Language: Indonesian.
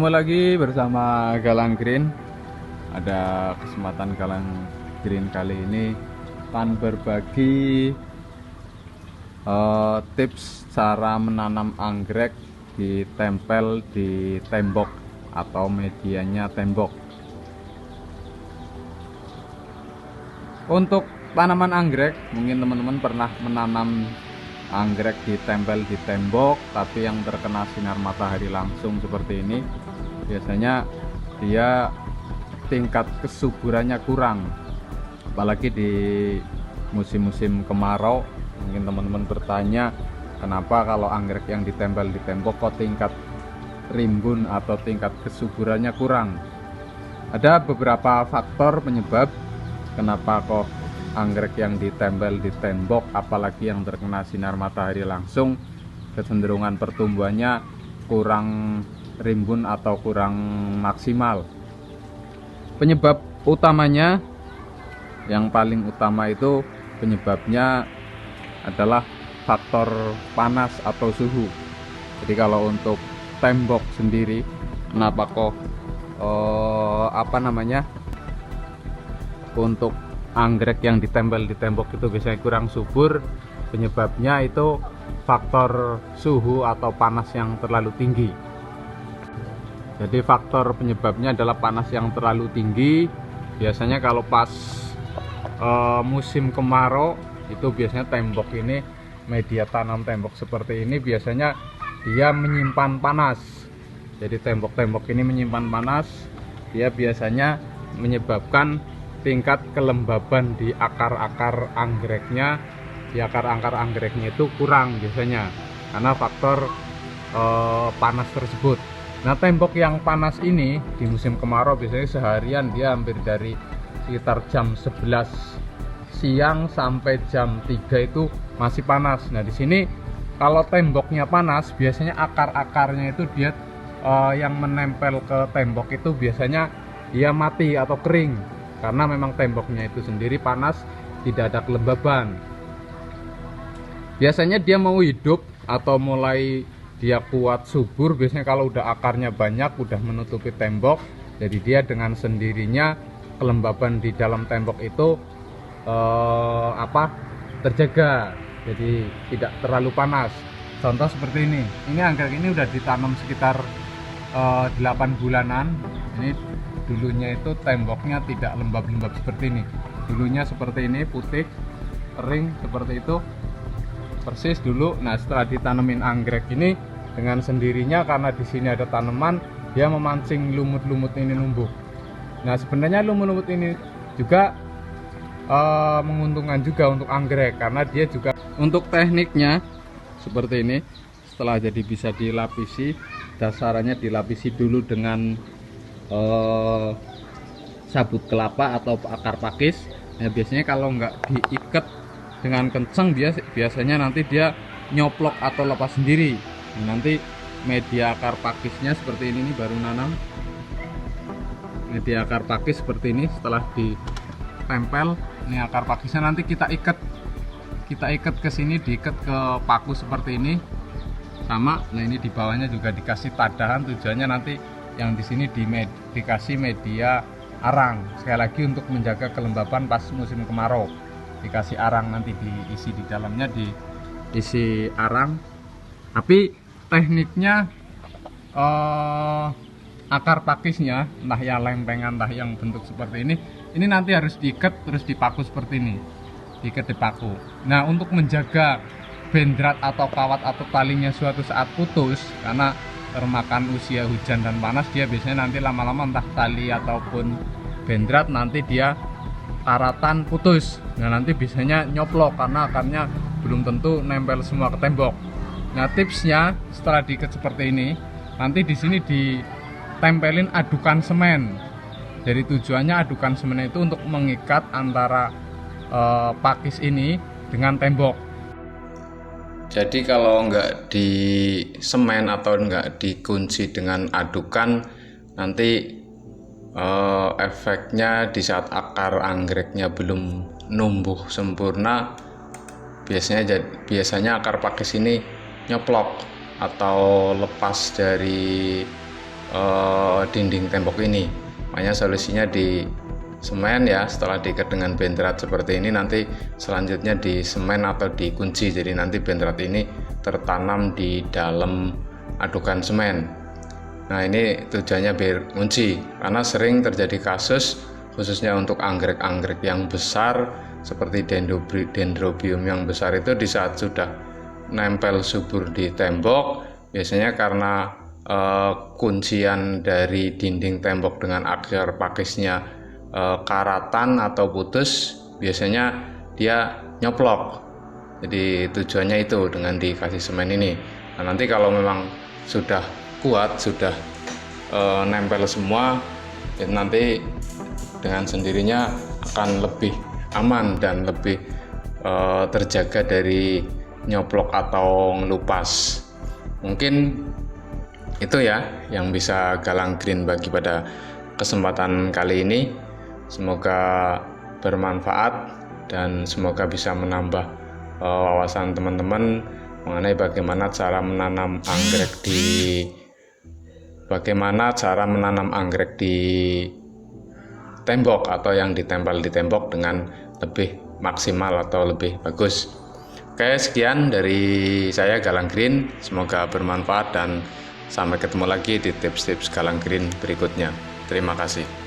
Ketemu lagi bersama Galang Green. Ada kesempatan Galang Green kali ini akan berbagi tips cara menanam anggrek ditempel di tembok atau medianya tembok. Untuk tanaman anggrek, mungkin teman-teman pernah menanam anggrek ditempel di tembok tapi yang terkena sinar matahari langsung seperti ini. Biasanya dia tingkat kesuburannya kurang, apalagi di musim-musim kemarau. Mungkin teman-teman bertanya, kenapa kalau anggrek yang ditempel di tembok kok tingkat rimbun atau tingkat kesuburannya kurang? Ada beberapa faktor penyebab kenapa kok anggrek yang ditempel di tembok, apalagi yang terkena sinar matahari langsung, kecenderungan pertumbuhannya kurang rimbun atau kurang maksimal. Penyebab utamanya, yang paling utama itu penyebabnya adalah faktor panas atau suhu. Jadi kalau untuk tembok sendiri, kenapa kok untuk anggrek yang ditempel di tembok itu biasanya kurang subur? Penyebabnya itu faktor suhu atau panas yang terlalu tinggi. Jadi faktor penyebabnya adalah panas yang terlalu tinggi. Biasanya kalau pas musim kemarau itu biasanya tembok ini, media tanam tembok seperti ini biasanya dia menyimpan panas. Jadi tembok-tembok ini menyimpan panas, dia biasanya menyebabkan tingkat kelembaban di akar-akar anggreknya, itu kurang biasanya karena faktor panas tersebut. Nah, tembok yang panas ini di musim kemarau biasanya seharian dia hampir dari sekitar jam 11 siang sampai jam 3 itu masih panas. Nah, di sini kalau temboknya panas, biasanya akar-akarnya itu dia yang menempel ke tembok itu biasanya dia mati atau kering, karena memang temboknya itu sendiri panas, tidak ada kelembaban. Biasanya dia mau hidup atau mulai dia kuat subur biasanya kalau udah akarnya banyak, udah menutupi tembok. Jadi dia dengan sendirinya kelembaban di dalam tembok itu terjaga, jadi tidak terlalu panas. Contoh seperti ini anggrek ini udah ditanam sekitar 8 bulanan. Ini dulunya itu temboknya tidak lembab-lembab seperti ini, dulunya seperti ini, putih kering seperti itu persis dulu. Nah, setelah ditanemin anggrek ini dengan sendirinya, karena di sini ada tanaman, dia memancing lumut-lumut ini numbuh. Nah, sebenarnya lumut-lumut ini juga menguntungkan juga untuk anggrek, karena dia juga untuk tekniknya seperti ini. Setelah jadi bisa dilapisi, dasarannya dilapisi dulu dengan sabut kelapa atau akar pakis. Nah, biasanya kalau nggak diikat dengan kencang, biasanya nanti dia nyoplok atau lepas sendiri. Nah, nanti media akar pakisnya seperti ini baru nanam. Media akar pakis seperti ini, setelah ditempel, ini akar pakisnya nanti kita ikat ke sini, diikat ke paku seperti ini sama. Nah, ini di bawahnya juga dikasih tadahan, tujuannya nanti yang di sini dikasih media arang, sekali lagi untuk menjaga kelembaban pas musim kemarau. Dikasih arang, nanti diisi di dalamnya, diisi arang. Tapi tekniknya akar pakisnya, entah yang lempengan, entah yang bentuk seperti ini nanti harus diikat terus dipaku seperti ini, diikat di paku. Nah, untuk menjaga bendrat atau kawat atau talinya suatu saat putus karena termakan usia hujan dan panas, dia biasanya nanti lama-lama entah tali ataupun bendrat nanti dia karatan putus. Nah, nanti biasanya nyoplok karena akarnya belum tentu nempel semua ke tembok. Nah, tipsnya setelah diikat seperti ini, nanti di sini ditempelin adukan semen. Jadi tujuannya adukan semen itu untuk mengikat antara pakis ini dengan tembok. Jadi kalau nggak di semen atau nggak dikunci dengan adukan, nanti efeknya di saat akar anggreknya belum numbuh sempurna, biasanya akar pakis ini nyoplok atau lepas dari dinding tembok ini. Makanya solusinya di semen ya, setelah diikat dengan bentrat seperti ini, nanti selanjutnya di semen atau dikunci, jadi nanti bentrat ini tertanam di dalam adukan semen. Nah, ini tujuannya biar kunci, karena sering terjadi kasus khususnya untuk anggrek-anggrek yang besar seperti dendrobium yang besar itu, di saat sudah nempel subur di tembok, biasanya karena kuncian dari dinding tembok dengan akar pakisnya karatan atau putus, biasanya dia nyoplok. Jadi tujuannya itu dengan dikasih semen ini. Nah, nanti kalau memang sudah kuat, sudah nempel semua, nanti dengan sendirinya akan lebih aman dan lebih terjaga dari nyoplok atau ngelupas. Mungkin itu ya yang bisa Galang Green bagi pada kesempatan kali ini. Semoga bermanfaat dan semoga bisa menambah wawasan teman-teman mengenai bagaimana cara menanam anggrek di tembok atau yang ditempel di tembok dengan lebih maksimal atau lebih bagus. Oke, sekian dari saya Galang Green, semoga bermanfaat dan sampai ketemu lagi di tips-tips Galang Green berikutnya. Terima kasih.